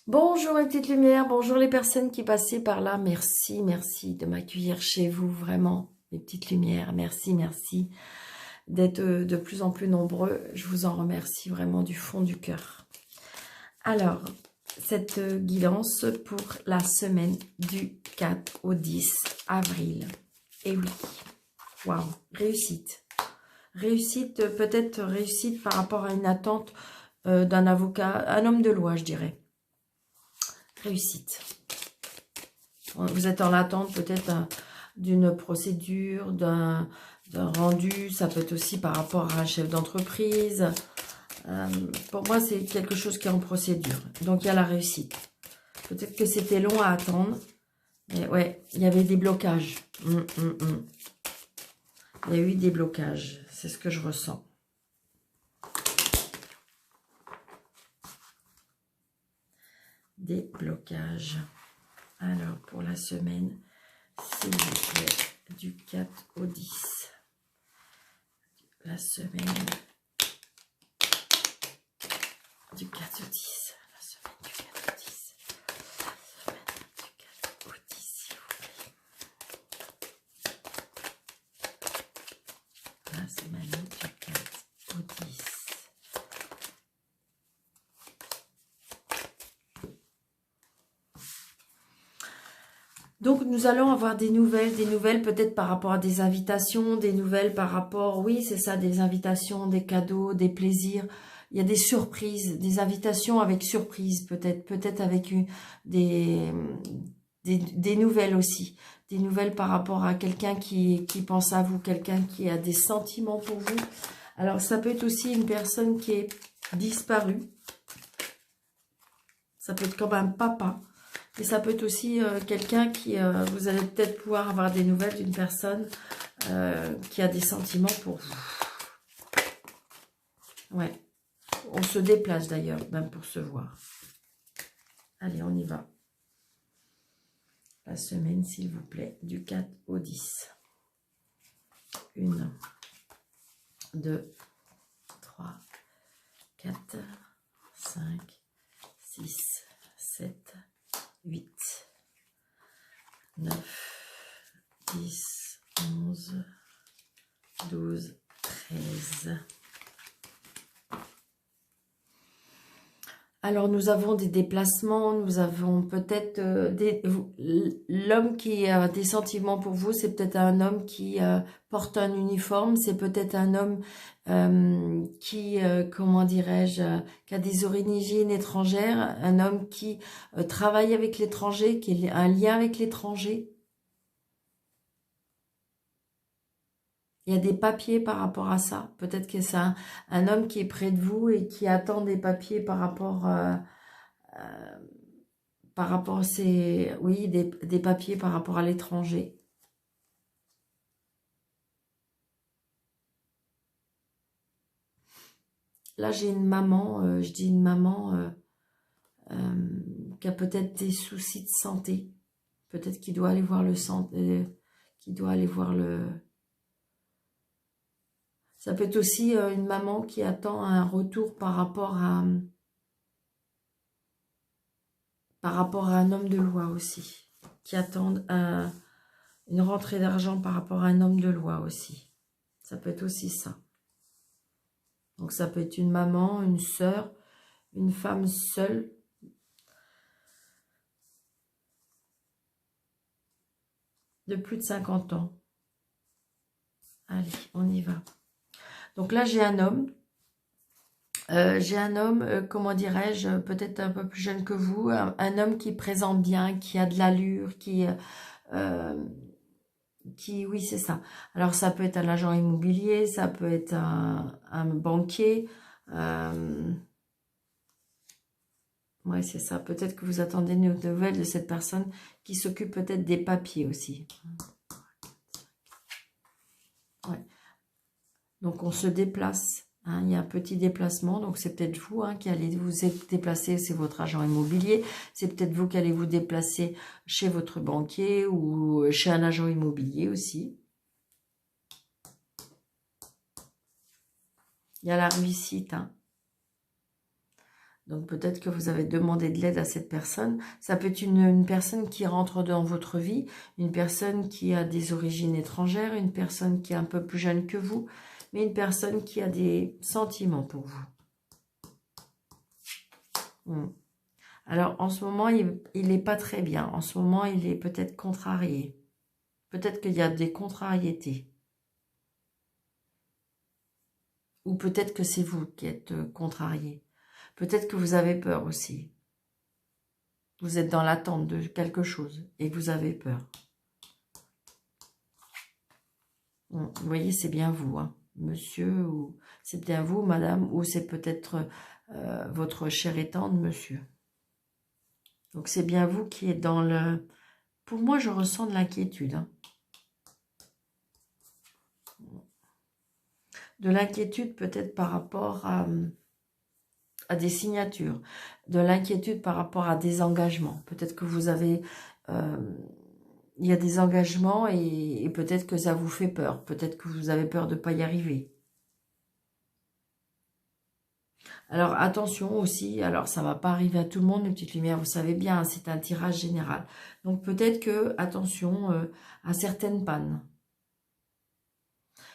Bonjour mes petites lumières, bonjour les personnes qui passaient par là. Merci, merci de m'accueillir chez vous, vraiment, mes petites lumières. Merci, merci d'être de plus en plus nombreux. Je vous en remercie vraiment du fond du cœur. Alors, cette guidance pour la semaine du 4 au 10 avril. Et oui, waouh, réussite. Réussite, peut-être réussite par rapport à une attente d'un avocat, un homme de loi, je dirais. Réussite. Vous êtes en attente peut-être d'une procédure, d'un rendu. Ça peut être aussi par rapport à un chef d'entreprise. Pour moi, c'est quelque chose qui est en procédure. Donc, il y a la réussite. Peut-être que c'était long à attendre. Mais ouais, il y avait des blocages. Il y a eu des blocages. C'est ce que je ressens. Des blocages. Alors, pour la semaine, s'il vous plaît, du 4 au 10. La semaine du 4 au 10. La semaine du 4 au 10. La semaine du 4 au 10, s'il vous plaît. La semaine du 4 au 10. Donc, nous allons avoir des nouvelles peut-être par rapport à des invitations, des nouvelles par rapport, oui, c'est ça, des invitations, des cadeaux, des plaisirs. Il y a des surprises, des invitations avec surprise peut-être avec des nouvelles aussi. Des nouvelles par rapport à quelqu'un qui pense à vous, quelqu'un qui a des sentiments pour vous. Alors, ça peut être aussi une personne qui est disparue. Ça peut être comme un papa. Et ça peut être aussi quelqu'un qui... vous allez peut-être pouvoir avoir des nouvelles d'une personne qui a des sentiments pour vous. Ouais. On se déplace d'ailleurs, même pour se voir. Allez, on y va. La semaine, s'il vous plaît, du 4 au 10. 1, 2, 3, 4, 5, 6, 7, 8, 9, 10, 11, 12, 13. Alors, nous avons des déplacements, nous avons peut-être l'homme qui a des sentiments pour vous, c'est peut-être un homme qui porte un uniforme, c'est peut-être un homme qui, comment dirais-je, qui a des origines étrangères, un homme qui travaille avec l'étranger, qui a un lien avec l'étranger. Il y a des papiers par rapport à ça. Peut-être que c'est un homme qui est près de vous et qui attend des papiers par rapport à oui, des papiers par rapport à l'étranger. Là, j'ai une maman, je dis une maman qui a peut-être des soucis de santé. Peut-être qu'il doit aller voir le centre, qui doit aller voir le... Ça peut être aussi une maman qui attend un retour par rapport à un homme de loi aussi, qui attend une rentrée d'argent par rapport à un homme de loi aussi. Ça peut être aussi ça. Donc ça peut être une maman, une sœur, une femme seule. De plus de 50 ans. Allez, on y va. Donc là, j'ai un homme. Comment dirais-je, peut-être un peu plus jeune que vous, un homme qui présente bien, qui a de l'allure, oui, c'est ça. Alors, ça peut être un agent immobilier, ça peut être un banquier. Ouais, c'est ça. Peut-être que vous attendez une nouvelle de cette personne qui s'occupe peut-être des papiers aussi. Ouais. Donc, on se déplace. Hein, il y a un petit déplacement, donc c'est peut-être vous qui allez vous déplacer, c'est votre agent immobilier, c'est peut-être vous qui allez vous déplacer chez votre banquier ou chez un agent immobilier aussi. Il y a la réussite. Hein. Donc peut-être que vous avez demandé de l'aide à cette personne. Ça peut être une personne qui rentre dans votre vie, une personne qui a des origines étrangères, une personne qui est un peu plus jeune que vous, mais une personne qui a des sentiments pour vous. Alors en ce moment, il n'est pas très bien. En ce moment, il est peut-être contrarié. Peut-être qu'il y a des contrariétés. Ou peut-être que c'est vous qui êtes contrarié. Peut-être que vous avez peur aussi. Vous êtes dans l'attente de quelque chose et que vous avez peur. Vous voyez, c'est bien vous, hein, monsieur, ou c'est bien vous, madame, ou c'est peut-être votre cher et tendre monsieur. Donc c'est bien vous qui êtes dans le... Pour moi, je ressens de l'inquiétude. Hein. De l'inquiétude peut-être par rapport à des signatures, de l'inquiétude par rapport à des engagements. Peut-être que vous avez... il y a des engagements et peut-être que ça vous fait peur. Peut-être que vous avez peur de ne pas y arriver. Alors attention aussi, alors ça ne va pas arriver à tout le monde, les petites lumières, vous savez bien, c'est un tirage général. Donc peut-être que, attention à certaines pannes.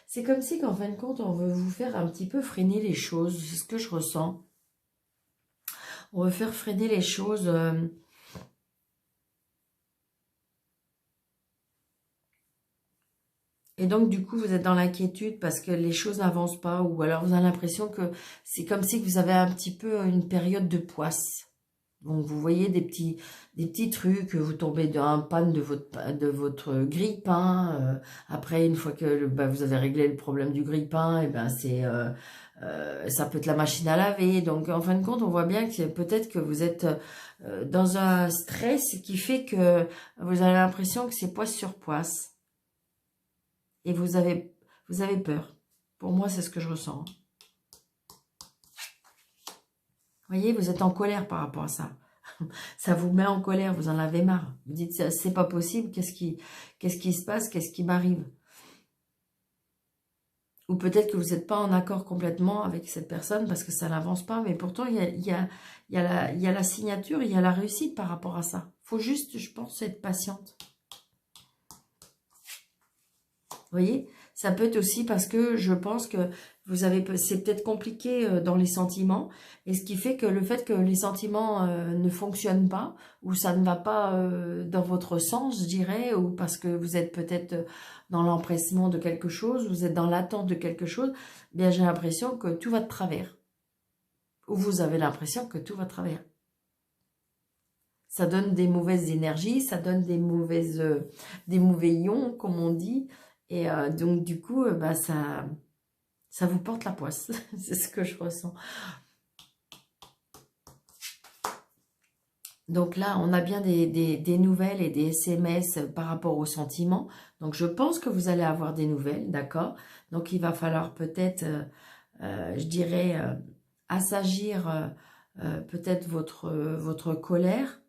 C'est comme si qu'en fin de compte, on veut vous faire un petit peu freiner les choses, c'est ce que je ressens. On veut faire freiner les choses. Et donc, du coup, vous êtes dans l'inquiétude parce que les choses n'avancent pas. Ou alors, vous avez l'impression que c'est comme si vous avez un petit peu une période de poisse. Donc, vous voyez des petits trucs. Vous tombez dans un panne de votre grille-pain. Après, une fois que vous avez réglé le problème du grille-pain, et ben ça peut être la machine à laver. Donc, en fin de compte, on voit bien que peut-être que vous êtes dans un stress qui fait que vous avez l'impression que c'est poisse sur poisse. Et vous avez peur. Pour moi, c'est ce que je ressens. Vous voyez, vous êtes en colère par rapport à ça. Ça vous met en colère, vous en avez marre. Vous dites, c'est pas possible, qu'est-ce qui se passe, qu'est-ce qui m'arrive? Ou peut-être que vous n'êtes pas en accord complètement avec cette personne parce que ça n'avance pas, mais pourtant, il y a la signature, il y a la réussite par rapport à ça. Il faut juste, je pense, être patiente. Vous voyez, ça peut être aussi parce que je pense que c'est peut-être compliqué dans les sentiments, et ce qui fait que le fait que les sentiments ne fonctionnent pas, ou ça ne va pas dans votre sens, je dirais, ou parce que vous êtes peut-être dans l'empressement de quelque chose, vous êtes dans l'attente de quelque chose, eh bien j'ai l'impression que tout va de travers. Ou vous avez l'impression que tout va de travers. Ça donne des mauvaises énergies, ça donne des mauvais ions, comme on dit. Et donc, du coup, ça vous porte la poisse. C'est ce que je ressens. Donc là, on a bien des nouvelles et des SMS par rapport aux sentiments. Donc, je pense que vous allez avoir des nouvelles, d'accord? Donc, il va falloir peut-être, je dirais, assagir peut-être votre colère.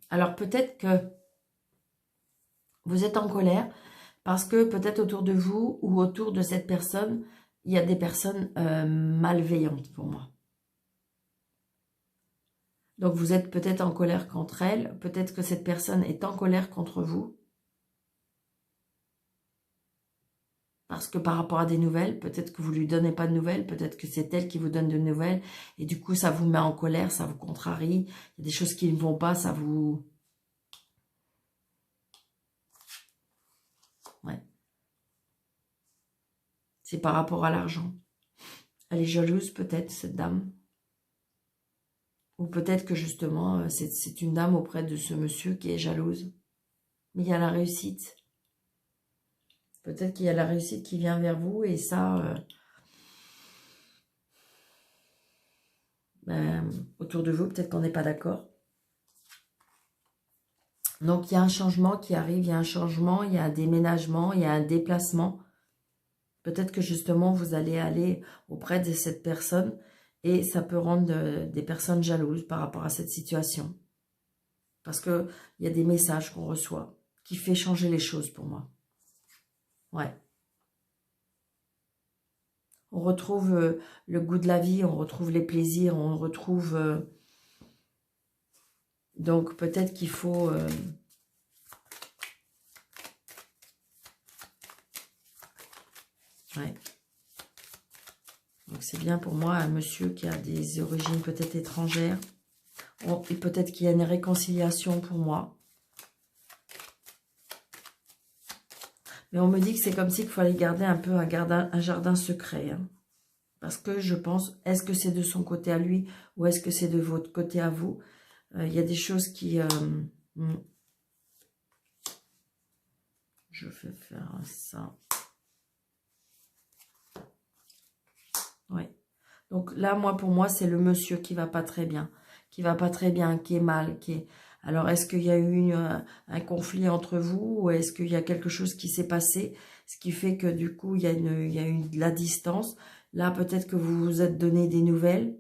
Alors peut-être que vous êtes en colère parce que peut-être autour de vous ou autour de cette personne, il y a des personnes malveillantes pour moi. Donc vous êtes peut-être en colère contre elle, peut-être que cette personne est en colère contre vous. Parce que par rapport à des nouvelles, peut-être que vous lui donnez pas de nouvelles, peut-être que c'est elle qui vous donne de nouvelles, et du coup ça vous met en colère, ça vous contrarie, il y a des choses qui ne vont pas, ça vous... Ouais. C'est par rapport à l'argent. Elle est jalouse peut-être, cette dame. Ou peut-être que justement, c'est une dame auprès de ce monsieur qui est jalouse. Mais il y a la réussite. Peut-être qu'il y a la réussite qui vient vers vous et ça, autour de vous, peut-être qu'on n'est pas d'accord. Donc, il y a un changement qui arrive, il y a un changement, il y a un déménagement, il y a un déplacement. Peut-être que justement, vous allez aller auprès de cette personne et ça peut rendre des personnes jalouses par rapport à cette situation. Parce qu'il y a des messages qu'on reçoit. qui fait changer les choses pour moi. Ouais. On retrouve le goût de la vie, on retrouve les plaisirs, on retrouve... donc peut-être qu'il faut... ouais. Donc c'est bien pour moi, un monsieur qui a des origines peut-être étrangères. Et peut-être qu'il y a une réconciliation pour moi. Mais on me dit que c'est comme si il fallait garder un peu un jardin secret. Hein. Parce que je pense, est-ce que c'est de son côté à lui ou est-ce que c'est de votre côté à vous? Il y a des choses qui... je vais faire ça. Oui. Donc là, pour moi, c'est le monsieur qui va pas très bien. Qui va pas très bien, qui est mal, qui est... Alors, est-ce qu'il y a eu un conflit entre vous ou est-ce qu'il y a quelque chose qui s'est passé, ce qui fait que du coup, il y a eu de la distance. Là, peut-être que vous vous êtes donné des nouvelles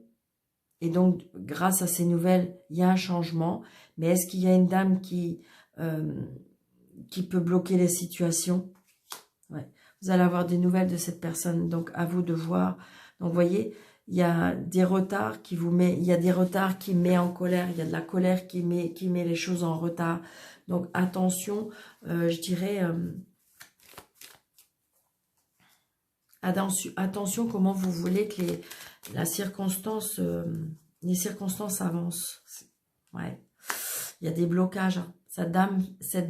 et donc, grâce à ces nouvelles, il y a un changement. Mais est-ce qu'il y a une dame qui peut bloquer les situations? Ouais. Vous allez avoir des nouvelles de cette personne, donc à vous de voir. Donc, vous voyez... Il y a des retards qui vous met, il y a des retards qui met en colère, il y a de la colère qui met les choses en retard. Donc attention, je dirais, attention comment vous voulez que les circonstances avancent. Ouais, il y a des blocages. Hein. Cette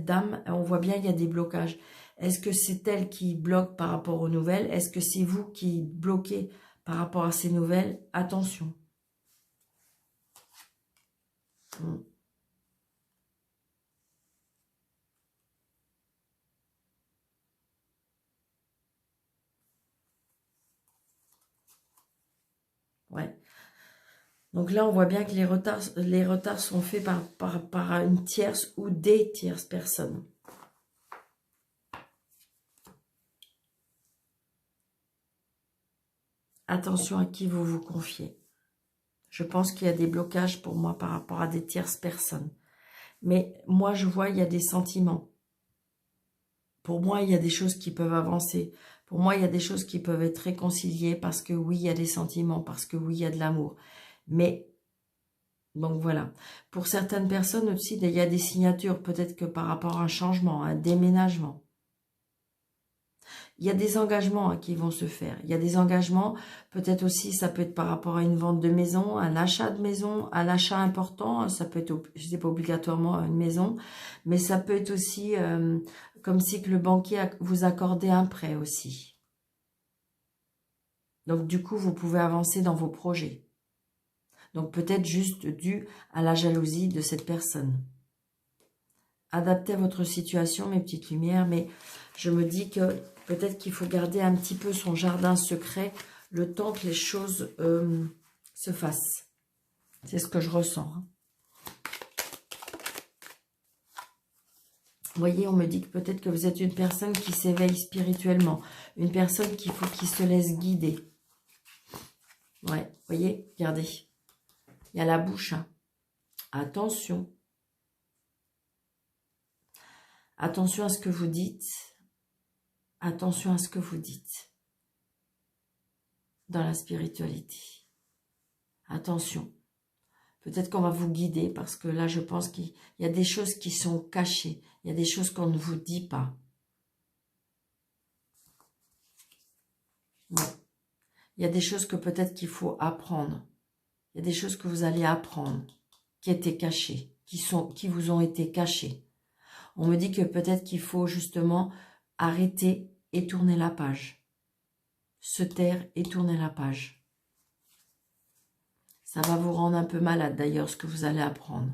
dame, on voit bien il y a des blocages. Est-ce que c'est elle qui bloque par rapport aux nouvelles? Est-ce que c'est vous qui bloquez par rapport à ces nouvelles? Attention. Ouais. Donc là, on voit bien que les retards sont faits par une tierce ou des tierces personnes. Attention à qui vous vous confiez. Je pense qu'il y a des blocages pour moi par rapport à des tierces personnes. Mais moi, je vois, il y a des sentiments. Pour moi, il y a des choses qui peuvent avancer. Pour moi, il y a des choses qui peuvent être réconciliées parce que oui, il y a des sentiments, parce que oui, il y a de l'amour. Mais, donc voilà. Pour certaines personnes aussi, il y a des signatures, peut-être que par rapport à un changement, un déménagement. Il y a des engagements hein, qui vont se faire. Il y a des engagements, peut-être aussi, ça peut être par rapport à une vente de maison, un achat de maison, un achat important. Ça peut être, je ne dis pas obligatoirement une maison, mais ça peut être aussi comme si que le banquier vous accordait un prêt aussi. Donc, du coup, vous pouvez avancer dans vos projets. Donc, peut-être juste dû à la jalousie de cette personne. Adaptez à votre situation, mes petites lumières, mais je me dis que peut-être qu'il faut garder un petit peu son jardin secret le temps que les choses se fassent. C'est ce que je ressens. Hein. Vous voyez, on me dit que peut-être que vous êtes une personne qui s'éveille spirituellement. Une personne qui se laisse guider. Ouais, vous voyez, regardez. Il y a la bouche. Hein. Attention. Attention à ce que vous dites. Attention à ce que vous dites. Dans la spiritualité. Attention. Peut-être qu'on va vous guider parce que là, je pense qu'il y a des choses qui sont cachées. Il y a des choses qu'on ne vous dit pas. Ouais. Il y a des choses que peut-être qu'il faut apprendre. Il y a des choses que vous allez apprendre qui étaient cachées, qui vous ont été cachées. On me dit que peut-être qu'il faut justement arrêter et tourner la page. Se taire et tourner la page. Ça va vous rendre un peu malade d'ailleurs ce que vous allez apprendre.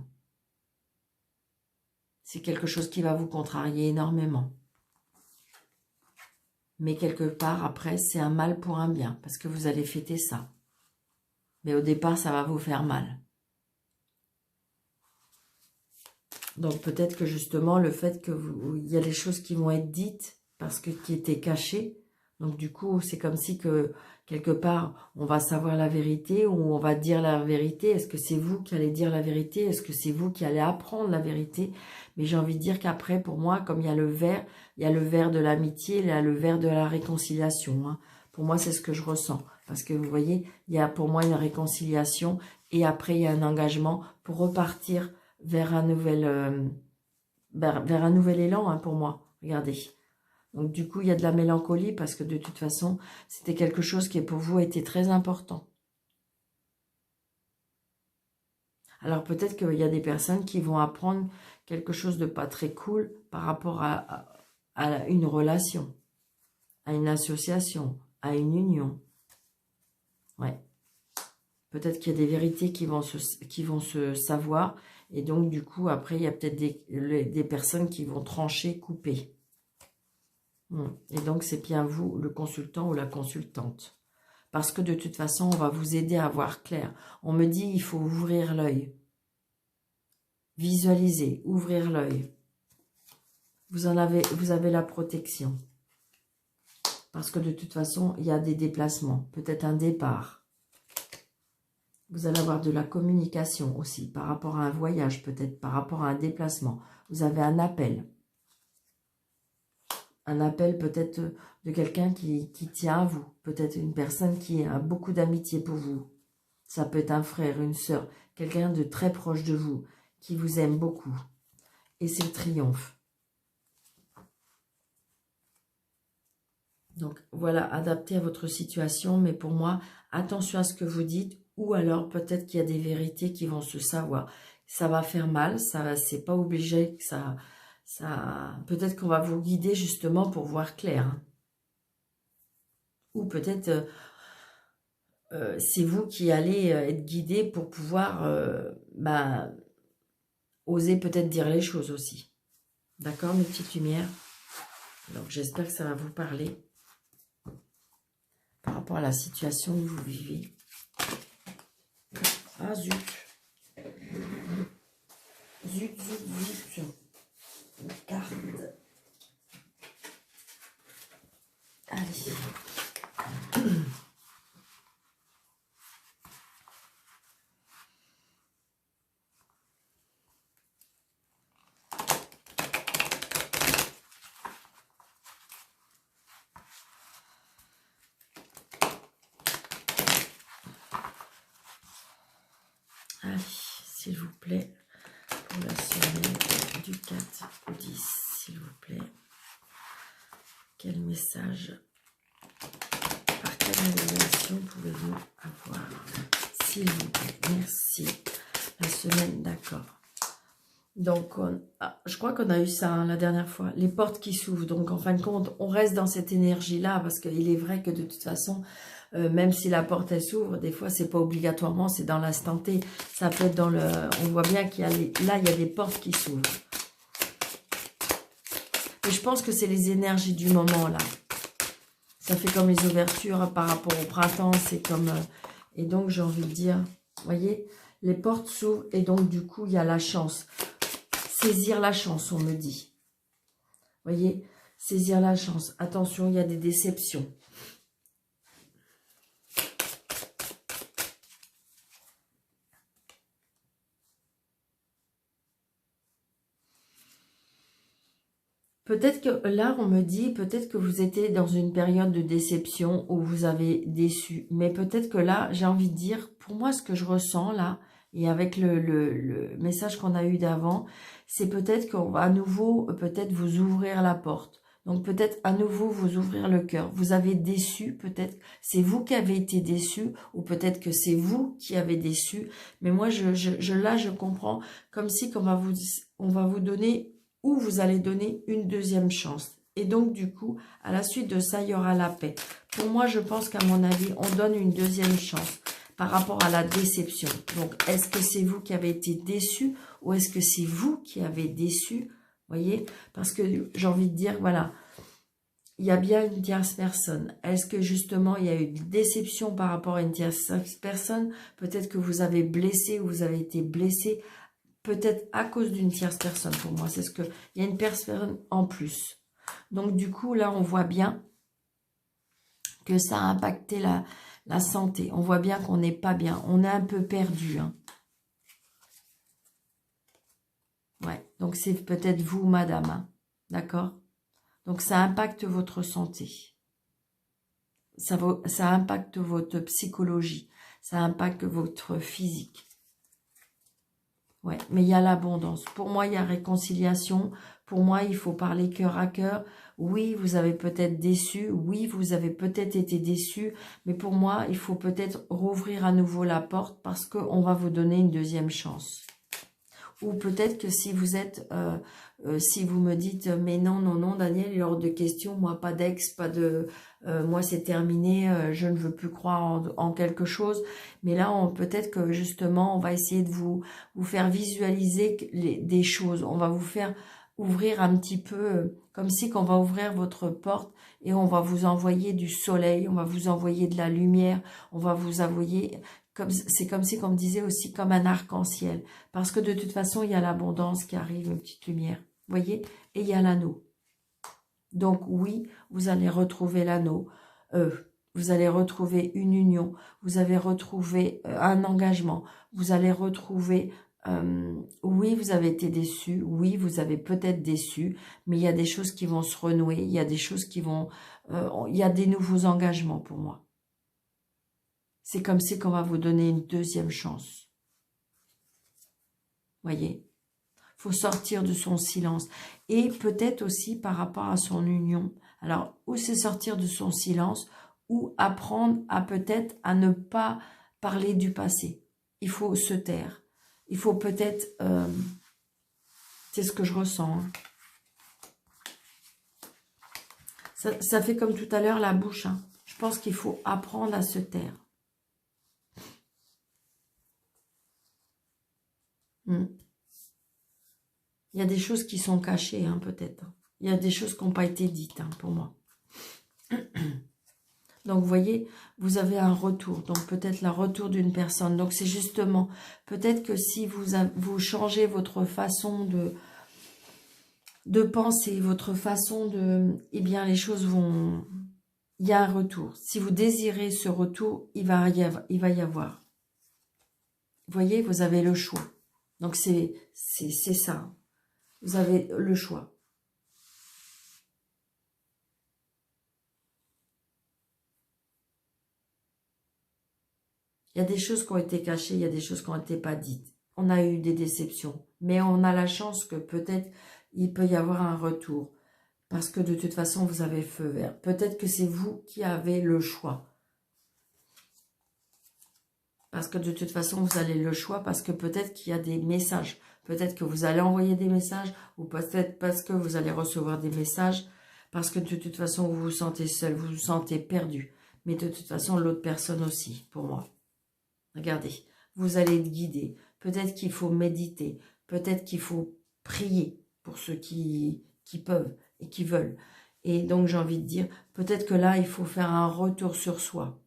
C'est quelque chose qui va vous contrarier énormément. Mais quelque part après c'est un mal pour un bien parce que vous allez fêter ça. Mais au départ ça va vous faire mal. Donc peut-être que justement le fait que il y a des choses qui vont être dites parce que qui étaient cachées, Donc du coup, c'est comme si que quelque part, on va savoir la vérité ou on va dire la vérité. Est-ce que c'est vous qui allez dire la vérité? Est-ce que c'est vous qui allez apprendre la vérité? Mais j'ai envie de dire qu'après, pour moi, comme il y a le vert, il y a le vert de l'amitié, il y a le vert de la réconciliation. Hein. Pour moi, c'est ce que je ressens. Parce que vous voyez, il y a pour moi une réconciliation et après, il y a un engagement pour repartir vers un vers un nouvel élan hein, pour moi. Regardez. Donc du coup, il y a de la mélancolie parce que de toute façon, c'était quelque chose qui pour vous était très important. Alors peut-être qu'il y a des personnes qui vont apprendre quelque chose de pas très cool par rapport à une relation, à une association, à une union. Ouais. Peut-être qu'il y a des vérités qui vont se savoir et donc du coup, après, il y a peut-être des personnes qui vont trancher, couper. Et donc, c'est bien vous, le consultant ou la consultante. Parce que de toute façon, on va vous aider à voir clair. On me dit, il faut ouvrir l'œil. Visualiser, ouvrir l'œil. Vous avez la protection. Parce que de toute façon, il y a des déplacements. Peut-être un départ. Vous allez avoir de la communication aussi. Par rapport à un voyage, peut-être. Par rapport à un déplacement. Vous avez un appel. Un appel peut-être de quelqu'un qui tient à vous. Peut-être une personne qui a beaucoup d'amitié pour vous. Ça peut être un frère, une sœur, quelqu'un de très proche de vous, qui vous aime beaucoup. Et c'est le triomphe. Donc voilà, adapté à votre situation, mais pour moi, attention à ce que vous dites, ou alors peut-être qu'il y a des vérités qui vont se savoir. Ça va faire mal, c'est pas obligé que ça peut-être qu'on va vous guider justement pour voir clair. Hein. Ou peut-être c'est vous qui allez être guidé pour pouvoir oser peut-être dire les choses aussi. D'accord, mes petites lumières? Donc j'espère que ça va vous parler par rapport à la situation que vous vivez. Ah zut. Zut, zut, zut. Une carte. Allez. Allez, s'il vous plaît, pour la semaine du 4 au 10, s'il vous plaît. Quel message, par quelle révélation pouvez-vous avoir, s'il vous plaît? Merci. La semaine, d'accord. Donc, je crois qu'on a eu ça hein, la dernière fois. Les portes qui s'ouvrent. Donc, en fin de compte, on reste dans cette énergie-là parce qu'il est vrai que de toute façon, même si la porte, elle s'ouvre, des fois, c'est pas obligatoirement, c'est dans l'instant T. Ça peut être dans le... On voit bien qu'il y a là, il y a des portes qui s'ouvrent. Et je pense que c'est les énergies du moment, là. Ça fait comme les ouvertures par rapport au printemps. C'est comme... et donc, j'ai envie de dire, vous voyez, les portes s'ouvrent et donc, du coup, il y a la chance. Saisir la chance, on me dit. Vous voyez, saisir la chance. Attention, il y a des déceptions. Peut-être que là, on me dit, peut-être que vous étiez dans une période de déception où vous avez déçu. Mais peut-être que là, j'ai envie de dire, pour moi, ce que je ressens là, et avec le message qu'on a eu d'avant, c'est peut-être qu'on va à nouveau, peut-être vous ouvrir la porte. Donc peut-être à nouveau vous ouvrir le cœur. Vous avez déçu, peut-être c'est vous qui avez été déçu, ou peut-être que c'est vous qui avez déçu. Mais moi, là, je comprends comme si on va vous donner, ou vous allez donner une deuxième chance. Et donc, du coup, à la suite de ça, il y aura la paix. Pour moi, je pense qu'à mon avis, on donne une deuxième chance par rapport à la déception. Donc, est-ce que c'est vous qui avez été déçu ou est-ce que c'est vous qui avez déçu? Voyez, parce que j'ai envie de dire, voilà, il y a bien une tierce personne. Est-ce que justement, il y a eu une déception par rapport à une tierce personne? Peut-être que vous avez blessé ou vous avez été blessé, peut-être à cause d'une tierce personne pour moi. C'est ce que, il y a une personne en plus. Donc du coup, là, on voit bien que ça a impacté la santé. On voit bien qu'on n'est pas bien. On est un peu perdu. Hein. Ouais, donc c'est peut-être vous, madame. Hein. D'accord? Donc ça impacte votre santé. Ça impacte votre psychologie. Ça impacte votre physique. Ouais, mais il y a l'abondance. Pour moi, il y a réconciliation. Pour moi, il faut parler cœur à cœur. Oui, vous avez peut-être déçu. Oui, vous avez peut-être été déçu. Mais pour moi, il faut peut-être rouvrir à nouveau la porte parce qu'on va vous donner une deuxième chance. Ou peut-être que si vous êtes, si vous me dites, mais non, non, non, Daniel, il est hors de question, moi, pas d'ex, pas de, moi, c'est terminé, je ne veux plus croire en quelque chose. Mais là, peut-être que justement, on va essayer de vous faire visualiser des choses. On va vous faire ouvrir un petit peu, comme si qu'on va ouvrir votre porte et on va vous envoyer du soleil, on va vous envoyer de la lumière, on va vous envoyer... C'est comme si, comme disait aussi, comme un arc-en-ciel. Parce que de toute façon, il y a l'abondance qui arrive, une petite lumière. Vous voyez? Et il y a l'anneau. Donc oui, vous allez retrouver l'anneau. Vous allez retrouver une union. Vous allez retrouver un engagement. Vous allez retrouver... oui, vous avez été déçu. Oui, vous avez peut-être déçu. Mais il y a des choses qui vont se renouer. Il y a des choses qui vont... il y a des nouveaux engagements pour moi. C'est comme si qu'on va vous donner une deuxième chance. Voyez, il faut sortir de son silence. Et peut-être aussi par rapport à son union. Alors, ou c'est sortir de son silence, ou apprendre à peut-être à ne pas parler du passé. Il faut se taire. Il faut peut-être... c'est ce que je ressens. Hein. Ça fait comme tout à l'heure la bouche. Hein. Je pense qu'il faut apprendre à se taire. Il y a des choses qui sont cachées, hein, peut-être. Il y a des choses qui n'ont pas été dites, hein, pour moi. Donc, vous voyez, vous avez un retour. Donc, peut-être le retour d'une personne. Donc, c'est justement, peut-être que si vous changez votre façon de penser, votre façon de... Eh bien, les choses vont... Il y a un retour. Si vous désirez ce retour, il va y avoir. Vous voyez, vous avez le choix. Donc, c'est ça. Vous avez le choix. Il y a des choses qui ont été cachées, il y a des choses qui n'ont été pas dites. On a eu des déceptions, mais on a la chance que peut-être il peut y avoir un retour. Parce que de toute façon, vous avez feu vert. Peut-être que c'est vous qui avez le choix. Parce que de toute façon, vous avez le choix, parce que peut-être qu'il y a des messages. Peut-être que vous allez envoyer des messages, ou peut-être parce que vous allez recevoir des messages, parce que de toute façon, vous vous sentez seul, vous vous sentez perdu. Mais de toute façon, l'autre personne aussi, pour moi. Regardez, vous allez être guidé. Peut-être qu'il faut méditer. Peut-être qu'il faut prier pour ceux qui peuvent et qui veulent. Et donc, j'ai envie de dire, peut-être que là, il faut faire un retour sur soi.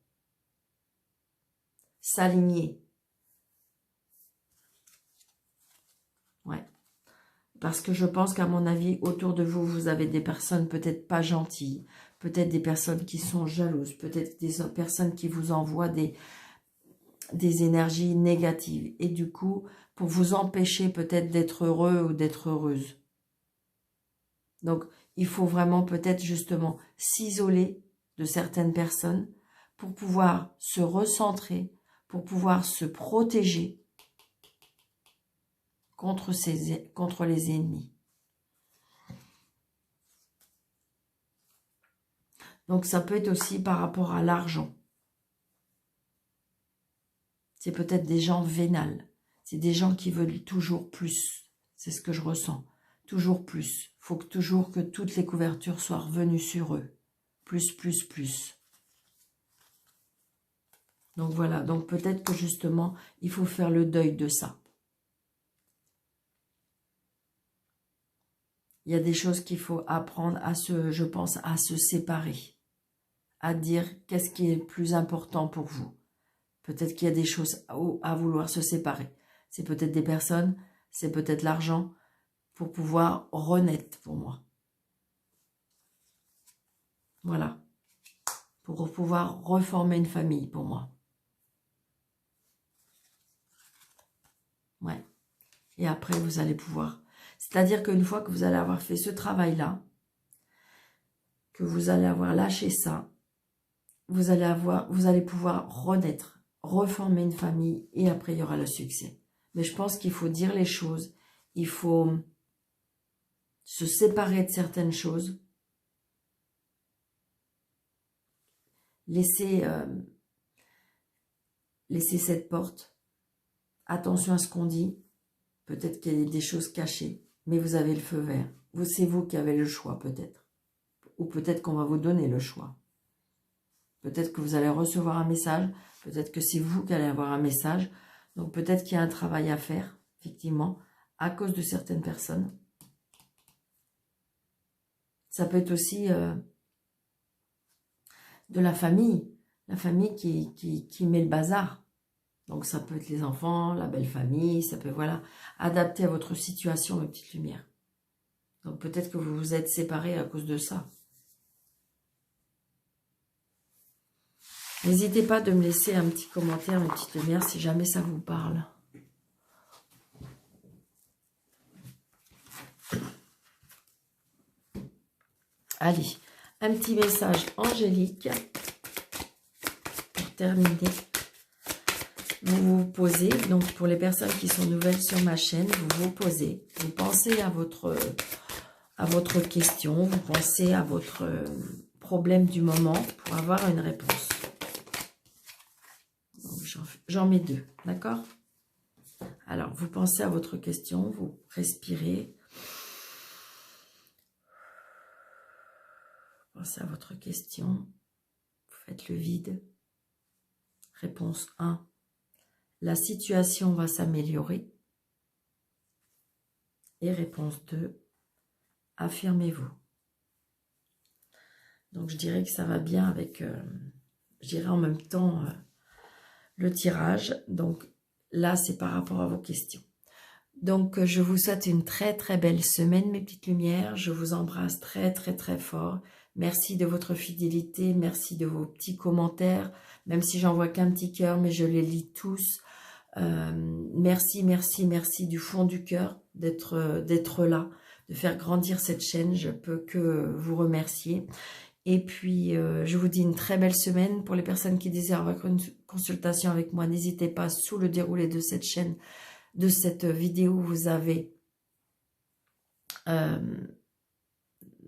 S'aligner. Ouais. Parce que je pense qu'à mon avis, autour de vous, vous avez des personnes peut-être pas gentilles. Peut-être des personnes qui sont jalouses. Peut-être des personnes qui vous envoient des énergies négatives. Et du coup, pour vous empêcher peut-être d'être heureux ou d'être heureuse. Donc, il faut vraiment peut-être justement s'isoler de certaines personnes pour pouvoir se recentrer, pour pouvoir se protéger contre les ennemis. Donc, ça peut être aussi par rapport à l'argent. C'est peut-être des gens vénales. C'est des gens qui veulent toujours plus. C'est ce que je ressens. Toujours plus. Il faut toujours que toutes les couvertures soient revenues sur eux. Plus, plus, plus. Donc voilà. Donc peut-être que justement, il faut faire le deuil de ça. Il y a des choses qu'il faut apprendre à je pense, à se séparer. À dire qu'est-ce qui est le plus important pour vous. Peut-être qu'il y a des choses à vouloir se séparer. C'est peut-être des personnes, c'est peut-être l'argent, pour pouvoir renaître pour moi. Voilà. Pour pour pouvoir reformer une famille pour moi. Ouais. Et après, vous allez pouvoir... C'est-à-dire qu'une fois que vous allez avoir fait ce travail-là, que vous allez avoir lâché ça, vous allez pouvoir renaître, reformer une famille et après, il y aura le succès. Mais je pense qu'il faut dire les choses, il faut se séparer de certaines choses, laisser cette porte. Attention à ce qu'on dit. Peut-être qu'il y a des choses cachées, mais vous avez le feu vert. C'est vous qui avez le choix, peut-être. Ou peut-être qu'on va vous donner le choix. Peut-être que vous allez recevoir un message. Peut-être que c'est vous qui allez avoir un message. Donc peut-être qu'il y a un travail à faire, effectivement, à cause de certaines personnes. Ça peut être aussi de la famille qui met le bazar. Donc ça peut être les enfants, la belle famille, ça peut, voilà, adapter à votre situation, mes petites lumières. Donc peut-être que vous vous êtes séparés à cause de ça. N'hésitez pas de me laisser un petit commentaire, mes petites lumières, si jamais ça vous parle. Allez, un petit message angélique pour terminer. Vous vous posez, donc pour les personnes qui sont nouvelles sur ma chaîne, vous vous posez, vous pensez à votre question, vous pensez à votre problème du moment pour avoir une réponse. J'en mets 2, d'accord? Alors, vous pensez à votre question, vous respirez. Pensez à votre question, vous faites le vide. Réponse 1. La situation va s'améliorer. Et réponse 2, affirmez-vous. Donc, je dirais que ça va bien avec, je dirais en même temps, le tirage. Donc, là, c'est par rapport à vos questions. Donc, je vous souhaite une très, très belle semaine, mes petites lumières. Je vous embrasse très, très, très fort. Merci de votre fidélité. Merci de vos petits commentaires. Même si j'en vois qu'un petit cœur, mais je les lis tous. Merci, merci, merci du fond du cœur d'être là, de faire grandir cette chaîne. Je peux que vous remercier. Et puis, je vous dis une très belle semaine. Pour les personnes qui désirent avoir une consultation avec moi, n'hésitez pas, sous le déroulé de cette chaîne, de cette vidéo, vous avez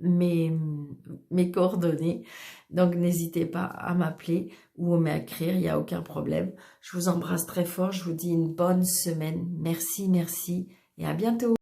mes coordonnées. Donc, n'hésitez pas à m'appeler ou à m'écrire, il n'y a aucun problème. Je vous embrasse très fort, je vous dis une bonne semaine. Merci, merci et à bientôt.